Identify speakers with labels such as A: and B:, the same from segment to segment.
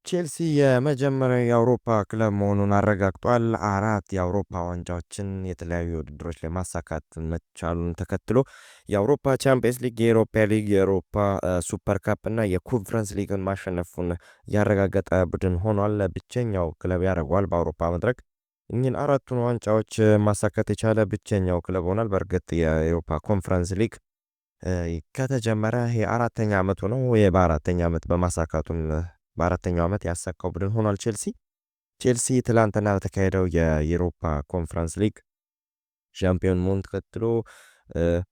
A: ቼልሲ የመጀመሪያው የአውሮፓ ክለብ መሆኑን አረጋግጧል። አራት የአውሮፓ ዋንጫዎችን የተለያዩ ውድድሮች ላይ ማሳካት መቻሉን ተከትሎ የአውሮፓ ቻምፒየንስ ሊግ፣ የኤሮፓ ሊግ፣ የአውሮፓ ሱፐር ካፕ እና የኮንፈረንስ ሊግን ማሸነፉን ያረጋገጠ ቡድን ሆኗል። ብቸኛው ክለብ ያደርገዋል በአውሮፓ መድረክ እኚህን አራቱን ዋንጫዎች ማሳካት የቻለ ብቸኛው ክለብ ሆኗል። በእርግጥ የአውሮፓ ኮንፈረንስ ሊግ ከተጀመረ የአራተኛ ዓመቱ ነው። በአራተኛ ዓመት በማሳካቱን በአራተኛው ዓመት ያሳካው ቡድን ሆኗል። ቼልሲ ትላንትና በተካሄደው የዩሮፓ ኮንፈረንስ ሊግ ሻምፒዮን መሆን ተከትሎ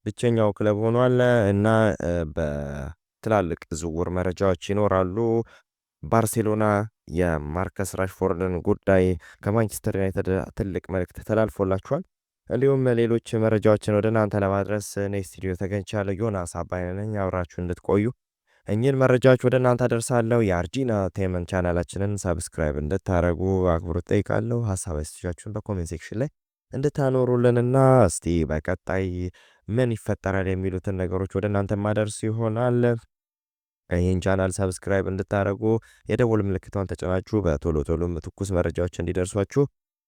A: ብቸኛው ክለብ ሆኗል እና በትላልቅ ዝውውር መረጃዎች ይኖራሉ። ባርሴሎና የማርከስ ራሽፎርድን ጉዳይ ከማንቸስተር ዩናይትድ ትልቅ መልእክት ተላልፎላቸዋል። እንዲሁም ሌሎች መረጃዎችን ወደ እናንተ ለማድረስ እኔ ስቱዲዮ ተገኝቻለሁ። ዮናስ አባይ ነኝ። አብራችሁ እንድትቆዩ እኚህን መረጃዎች ወደ እናንተ አደርሳለሁ። የአርጂና ቴመን ቻናላችንን ሰብስክራይብ እንድታደረጉ አክብሮት ጠይቃለሁ። ሀሳብ አስተያየታችሁን በኮሜንት ሴክሽን ላይ እንድታኖሩልንና እስቲ በቀጣይ ምን ይፈጠራል የሚሉትን ነገሮች ወደ እናንተ ማደርስ ይሆናል። ይህን ቻናል ሰብስክራይብ እንድታደረጉ የደወል ምልክቷን ተጭናችሁ በቶሎ ቶሎ ትኩስ መረጃዎች እንዲደርሷችሁ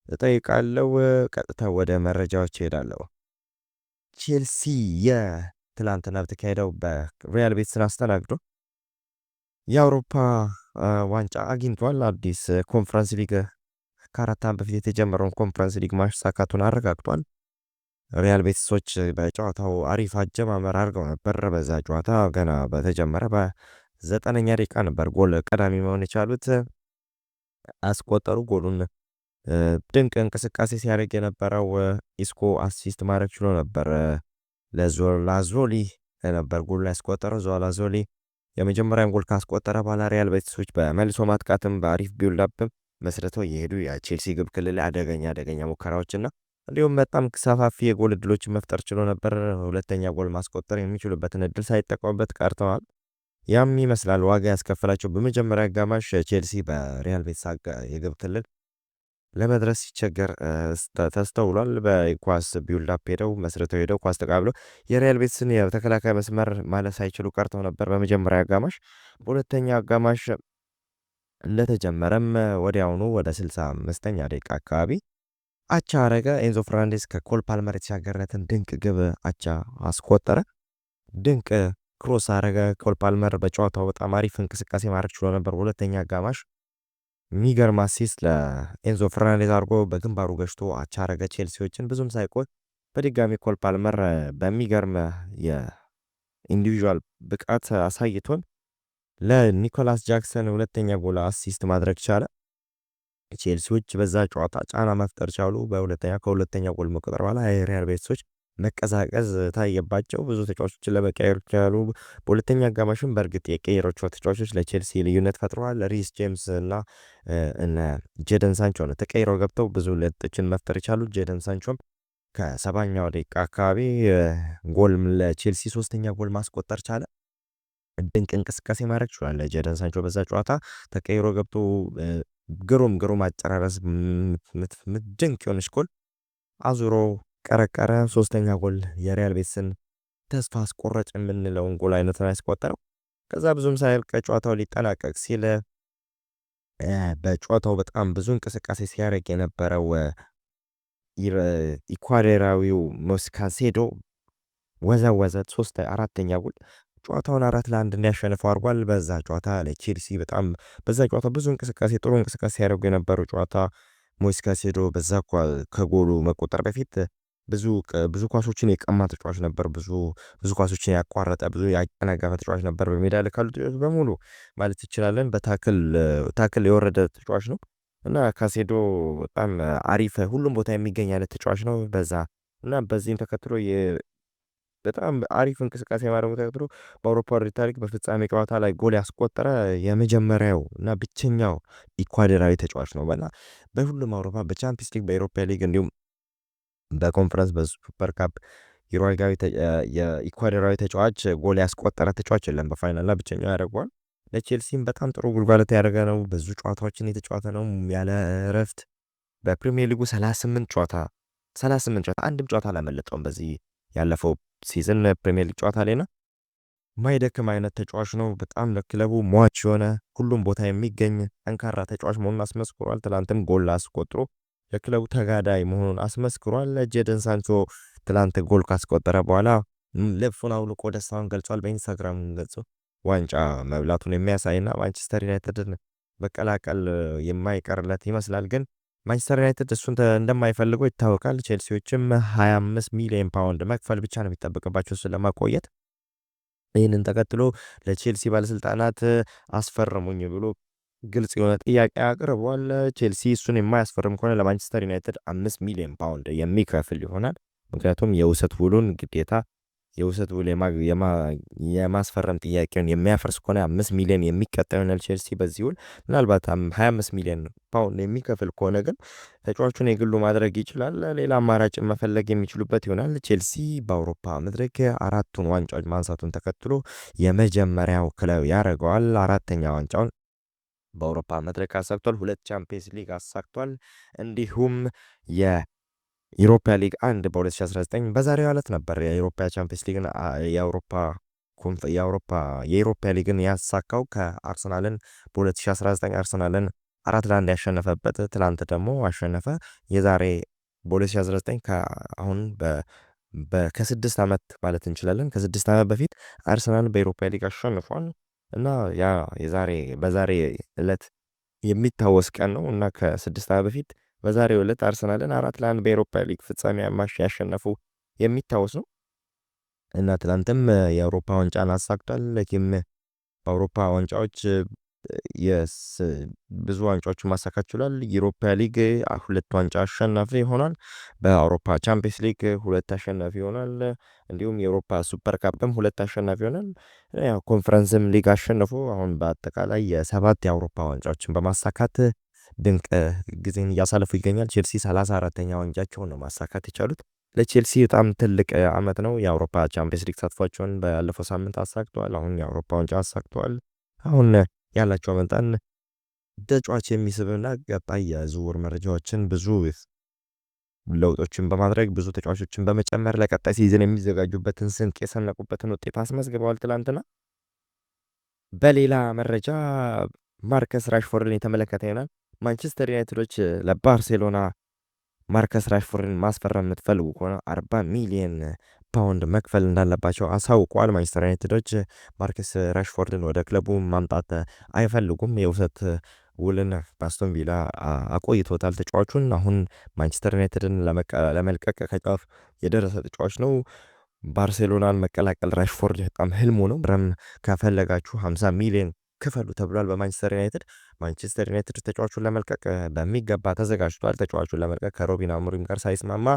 A: እጠይቃለሁ። ቀጥታ ወደ መረጃዎች እሄዳለሁ። ቼልሲ ትላንትና በተካሄደው በሪያል ቤቲስን አስተናግዶ የአውሮፓ ዋንጫ አግኝቷል። አዲስ ኮንፈረንስ ሊግ ከአራት ዓመት በፊት የተጀመረውን ኮንፈረንስ ሊግ ማሳካቱን አረጋግጧል። ሪያል ቤቲሶች በጨዋታው አሪፍ አጀማመር አድርገው ነበር። በዛ ጨዋታ ገና በተጀመረ በ9ኛ ደቂቃ ነበር ጎል ቀዳሚ መሆን የቻሉት። አስቆጠሩ። ጎሉን ድንቅ እንቅስቃሴ ሲያደርግ የነበረው ኢስኮ አሲስት ማድረግ ችሎ ነበር። ለዞላዞሊ ነበር ጎል ያስቆጠረው። ዞላዞሊ የመጀመሪያን ጎል ካስቆጠረ በኋላ ሪያል ቤቲሶች በመልሶ ማጥቃትም በአሪፍ ቢውልዳፕ መስርተው የሄዱ የቼልሲ ግብ ክልል አደገኛ ሙከራዎችና እንዲሁም በጣም ሰፋፊ የጎል እድሎችን መፍጠር ችሎ ነበር። ሁለተኛ ጎል ማስቆጠር የሚችሉበትን እድል ሳይጠቀሙበት ቀርተዋል። ያም ይመስላል ዋጋ ያስከፈላቸው። በመጀመሪያ አጋማሽ ቼልሲ በሪያል ቤቲስ የግብ ክልል ለመድረስ ሲቸገር ተስተውሏል። በኳስ ቢውልዳፕ መስርተው ሄደው ኳስ ተቃብለው የሪያል ቤቲስን የተከላካይ መስመር ማለት ሳይችሉ ቀርተው ነበር በመጀመሪያ አጋማሽ። በሁለተኛ አጋማሽ እንደተጀመረም ወዲያውኑ ወደ 65ኛ ደቂቃ አካባቢ አቻ አረገ። ኤንዞ ፈርናንዴዝ ከኮል ፓልመር የተሻገረትን ድንቅ ግብ አቻ አስቆጠረ። ድንቅ ክሮስ አረገ። ኮል ፓልመር በጨዋታው በጣም አሪፍ እንቅስቃሴ ማድረግ ችሎ ነበር። በሁለተኛ አጋማሽ የሚገርም አሲስት ለኤንዞ ፈርናንዴዝ አድርጎ በግንባሩ ገጭቶ አቻ አረገ። ቼልሲዎችን ብዙም ሳይቆይ በድጋሚ ኮል ፓልመር በሚገርም የኢንዲቪዥዋል ብቃት አሳይቶን ለኒኮላስ ጃክሰን ሁለተኛ ጎል አሲስት ማድረግ ቻለ። ቼልሲዎች በዛ ጨዋታ ጫና መፍጠር ቻሉ። ከሁለተኛ ጎል መቆጠር በኋላ የሪያል ቤቲሶች መቀዛቀዝ ታየባቸው። ብዙ ተጫዋቾችን ለመቀየር ቻሉ። በሁለተኛ አጋማሽም በእርግጥ የቀየሯቸው ተጫዋቾች ለቼልሲ ልዩነት ፈጥረዋል። ሪስ ጄምስ እና ጄደን ሳንቾ ነው ተቀይረው ገብተው ብዙ ለውጦችን መፍጠር የቻሉ። ጄደን ሳንቾም ከ70ኛው ደቂቃ አካባቢ ጎል ለቼልሲ ሶስተኛ ጎል ማስቆጠር ቻለ። ድንቅ እንቅስቃሴ ማድረግ ችሏል ጄደን ሳንቾ በዛ ጨዋታ ተቀይሮ ገብቶ ግሩም አጨራረስ ድንቅ የሆነች ጎል አዙሮ ቀረቀረ። ሶስተኛ ጎል የሪያል ቤቲስን ተስፋ አስቆራጭ የምንለውን ጎል አይነት ነው ያስቆጠረው። ከዛ ብዙም ሳይል ጨዋታው ሊጠናቀቅ ሲል በጨዋታው በጣም ብዙ እንቅስቃሴ ሲያደርግ የነበረው ኢኳዶራዊው ሞስካሴዶ ወዘወዘ አራተኛ ጎል ጨዋታውን 4-1 እንዲያሸንፈው አድርጓል። በዛ ጨዋታ ለቼልሲ በዛ ጨዋታ ብዙ እንቅስቃሴ ጥሩ እንቅስቃሴ ሲያደርጉ የነበረው ጨዋታ ሞስካሴዶ በዛ ከጎሉ መቆጠር በፊት ብዙ ኳሶችን የቀማ ተጫዋች ነበር። ብዙ ኳሶችን ያቋረጠ ብዙ ያጨናገፈ ተጫዋች ነበር። በሜዳ ላይ ካሉ ተጫዋቾች በሙሉ ማለት ይችላለን በታክል የወረደ ተጫዋች ነው እና ካሴዶ በጣም አሪፍ ሁሉም ቦታ የሚገኝ አይነት ተጫዋች ነው። በዚህም ተከትሎ በጣም አሪፍ እንቅስቃሴ ማድረጉ ተከትሎ በአውሮፓ ታሪክ በፍጻሜ ጨዋታ ላይ ጎል ያስቆጠረ የመጀመሪያው እና ብቸኛው ኢኳዶራዊ ተጫዋች ነው። በሁሉም አውሮፓ በቻምፒየንስ ሊግ፣ በኤሮፓ ሊግ እንዲሁም በኮንፈረንስ በሱፐር ካፕ የኢኳዶራዊ ተጫዋች ጎል ያስቆጠረ ተጫዋች የለም። በፋይናልና ብቸኛው ያደርገዋል። ለቼልሲም በጣም ጥሩ ጉልበት ያደረገ ነው። ብዙ ጨዋታዎችን የተጫወተ ነው ያለ እረፍት። በፕሪሚየር ሊጉ 38 ጨዋታ አንድም ጨዋታ አላመለጠውም በዚህ ያለፈው ሲዝን ፕሪሚየር ሊግ ጨዋታ ላይ ነው። ማይደክም አይነት ተጫዋች ነው። በጣም ለክለቡ ሟች የሆነ ሁሉም ቦታ የሚገኝ ጠንካራ ተጫዋች መሆኑን አስመስክሯል። ትላንትም ጎል አስቆጥሮ የክለቡ ተጋዳይ መሆኑን አስመስክሯል። ጄደን ሳንቾ ትላንት ጎል ካስቆጠረ በኋላ ልብሱን አውልቆ ደስታውን ገልጿል። በኢንስታግራም ገልጾ ዋንጫ መብላቱን የሚያሳይና ማንቸስተር ዩናይትድን መቀላቀል የማይቀርለት ይመስላል። ግን ማንቸስተር ዩናይትድ እሱን እንደማይፈልገው ይታወቃል። ቼልሲዎችም 25 ሚሊዮን ፓውንድ መክፈል ብቻ ነው የሚጠበቅባቸው እሱን ለማቆየት። ይህንን ተከትሎ ለቼልሲ ባለስልጣናት አስፈርሙኝ ብሎ ግልጽ የሆነ ጥያቄ አቅርቧል። ቼልሲ እሱን የማያስፈርም ከሆነ ለማንቸስተር ዩናይትድ 5 ሚሊዮን ፓውንድ የሚከፍል ይሆናል። ምክንያቱም የውሰት ውሉን ግዴታ የውሰት ውል የማስፈረም ጥያቄውን የሚያፈርስ ከሆነ 5 ሚሊዮን የሚቀጣ ይሆናል። ቼልሲ በዚህ ውል ምናልባት 25 ሚሊዮን ፓውንድ የሚከፍል ከሆነ ግን ተጫዋቹን የግሉ ማድረግ ይችላል። ሌላ አማራጭ መፈለግ የሚችሉበት ይሆናል። ቼልሲ በአውሮፓ መድረክ አራቱን ዋንጫዎች ማንሳቱን ተከትሎ የመጀመሪያው ክለብ ያደርገዋል። አራተኛ ዋንጫውን በአውሮፓ መድረክ አሳክቷል። 2 ቻምፒየንስ ሊግ አሳክቷል። እንዲሁም የኢሮፓ ሊግ 1 በ2019 በዛሬው ዕለት ነበር የኢሮፓ ቻምፒየንስ ሊግን የኢሮፓ ሊግን ያሳካው ከአርሰናልን በ2019 አርሰናልን 4-1 ያሸነፈበት ትላንት ደግሞ አሸነፈ። የዛሬ በ2019 አሁን ከ6 ዓመት ማለት እንችላለን ከ6 ዓመት በፊት አርሰናል በኢሮፓ ሊግ አሸንፏል እና ያ በዛሬ ዕለት የሚታወስ ቀን ነው እና ከ6 ዓመት በፊት በዛሬው ዕለት አርሰናልን 4-1 በኢሮፓ ሊግ ፍጻሜ ያሸነፉ የሚታወስ ነው እና ትላንትም የአውሮፓ ዋንጫን አሳክቷል። ለኪም በአውሮፓ ዋንጫዎች ብዙ ዋንጫዎችን ማሳካት ችሏል። ዩሮፓ ሊግ 2 ዋንጫ አሸናፊ ይሆናል። በአውሮፓ ቻምፒየንስ ሊግ 2 አሸናፊ ይሆናል። እንዲሁም የአውሮፓ ሱፐር ካፕም 2 አሸናፊ ይሆናል። ያው ኮንፈረንስም ሊግ አሸንፎ አሁን በአጠቃላይ የ7 የአውሮፓ ዋንጫዎችን በማሳካት ድንቅ ጊዜን እያሳለፉ ይገኛል። ቼልሲ 34ኛ ዋንጫቸውን ነው ማሳካት የቻሉት። ለቼልሲ በጣም ትልቅ ዓመት ነው። የአውሮፓ ቻምፒየንስ ሊግ ተሳትፏቸውን ባለፈው ሳምንት አሳክተዋል። አሁን የአውሮፓ ዋንጫ አሳክተዋል። አሁን ያላቸው መጠን ተጫዋች የሚስብና ቀጣይ የዝውውር መረጃዎችን ብዙ ለውጦችን በማድረግ ብዙ ተጫዋቾችን በመጨመር ለቀጣይ ሲዝን የሚዘጋጁበትን ስንቅ የሰነቁበትን ውጤት አስመዝግበዋል ትላንትና። በሌላ መረጃ ማርከስ ራሽፎርድን የተመለከተ ይሆናል። ማንቸስተር ዩናይትዶች ለባርሴሎና ማርከስ ራሽፎርድን ማስፈረም የምትፈልጉ ከሆነ 40 ሚሊዮን ፓውንድ መክፈል እንዳለባቸው አሳውቋል። ማንቸስተር ዩናይትዶች ማርከስ ራሽፎርድን ወደ ክለቡ ማምጣት አይፈልጉም። የውሰት ውልን በአስቶን ቪላ አቆይቶታል ተጫዋቹን። አሁን ማንቸስተር ዩናይትድን ለመልቀቅ ከጫፍ የደረሰ ተጫዋች ነው። ባርሴሎናን መቀላቀል ራሽፎርድ በጣም ህልሙ ነው። ረም ከፈለጋችሁ 50 ሚሊዮን ክፈሉ ተብሏል በማንቸስተር ዩናይትድ። ማንቸስተር ዩናይትድ ተጫዋቹን ለመልቀቅ በሚገባ ተዘጋጅቷል። ተጫዋቹን ለመልቀቅ ከሮቢን አሞሪም ጋር ሳይስማማ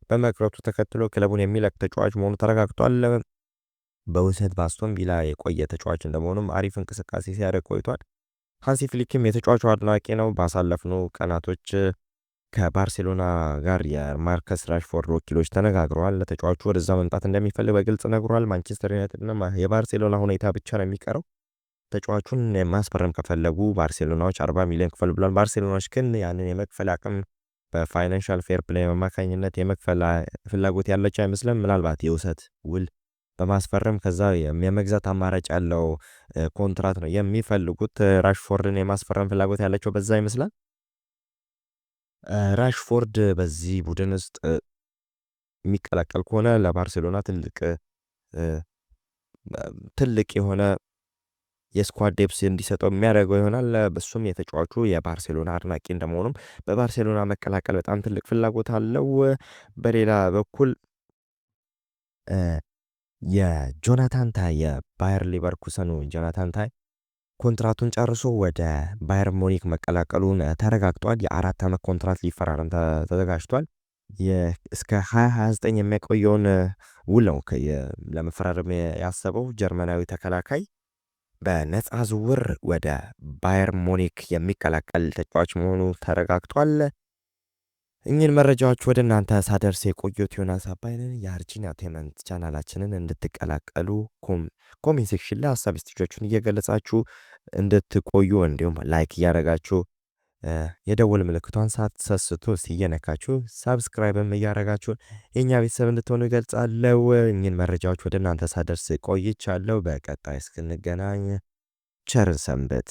A: በመቅረቱ ተከትሎ ክለቡን የሚለቅ ተጫዋች መሆኑ ተረጋግጧል። በውሰት በአስቶን ቪላ የቆየ ተጫዋች እንደመሆኑም አሪፍ እንቅስቃሴ ሲያደርግ ቆይቷል። ሃንሲ ፍሊክም የተጫዋቹ አድናቂ ነው። ባሳለፍነው ቀናቶች ከባርሴሎና ጋር የማርከስ ራሽፎርድ ወኪሎች ተነጋግረዋል። ለተጫዋቹ ወደዛ መምጣት እንደሚፈልግ በግልጽ ነግሯል። ማንቸስተር ዩናይትድና የባርሴሎና ሁኔታ ብቻ ነው የሚቀረው። ተጫዋቹን ማስፈረም ከፈለጉ ባርሴሎናዎች 40 ሚሊዮን ክፈል ብሏል። ባርሴሎናዎች ግን ያንን የመክፈል አቅም በፋይናንሻል ፌር ፕሌይ አማካኝነት የመክፈል ፍላጎት ያላቸው አይመስልም። ምናልባት የውሰት ውል በማስፈረም ከዛ የመግዛት አማራጭ ያለው ኮንትራት ነው የሚፈልጉት። ራሽፎርድን የማስፈረም ፍላጎት ያላቸው በዛ ይመስላል። ራሽፎርድ በዚህ ቡድን ውስጥ የሚቀላቀል ከሆነ ለባርሴሎና ትልቅ የሆነ የስኳድ ዴፕስ እንዲሰጠው የሚያደርገው ይሆናል። በሱም የተጫዋቹ የባርሴሎና አድናቂ እንደመሆኑም በባርሴሎና መቀላቀል በጣም ትልቅ ፍላጎት አለው። በሌላ በኩል የጆናታን ታይ የባየር ሊቨርኩሰኑ ጆናታን ታይ ኮንትራቱን ጨርሶ ወደ ባየር ሙኒክ መቀላቀሉን ተረጋግጧል። የ4 ዓመት ኮንትራት ሊፈራረም ተዘጋጅቷል። እስከ 2029 የሚያቆየውን ውል ነው ለመፈራረም ያሰበው ጀርመናዊ ተከላካይ በነፃ ዝውውር ወደ ባየር ሙኒክ የሚቀላቀል ተጫዋች መሆኑ ተረጋግጧል። እኚህን መረጃዎች ወደ እናንተ ሳደርስ የቆየሁት ዮናስ አባይ ነኝ። የአርጂናቴመንት ቻናላችንን እንድትቀላቀሉ ኮሜንት ሴክሽን ላይ ሀሳብ ስቲጆቹን እየገለጻችሁ እንድትቆዩ እንዲሁም ላይክ እያደረጋችሁ የደወል ምልክቷን ሳትሰስቱ እየነካችሁ ሳብስክራይብም እያደረጋችሁ የእኛ ቤተሰብ እንድትሆኑ ይገልጻለሁ። እኚህን መረጃዎች ወደ እናንተ ሳደርስ ቆይቻለሁ። በቀጣይ እስክንገናኝ ቸርን ሰንብት።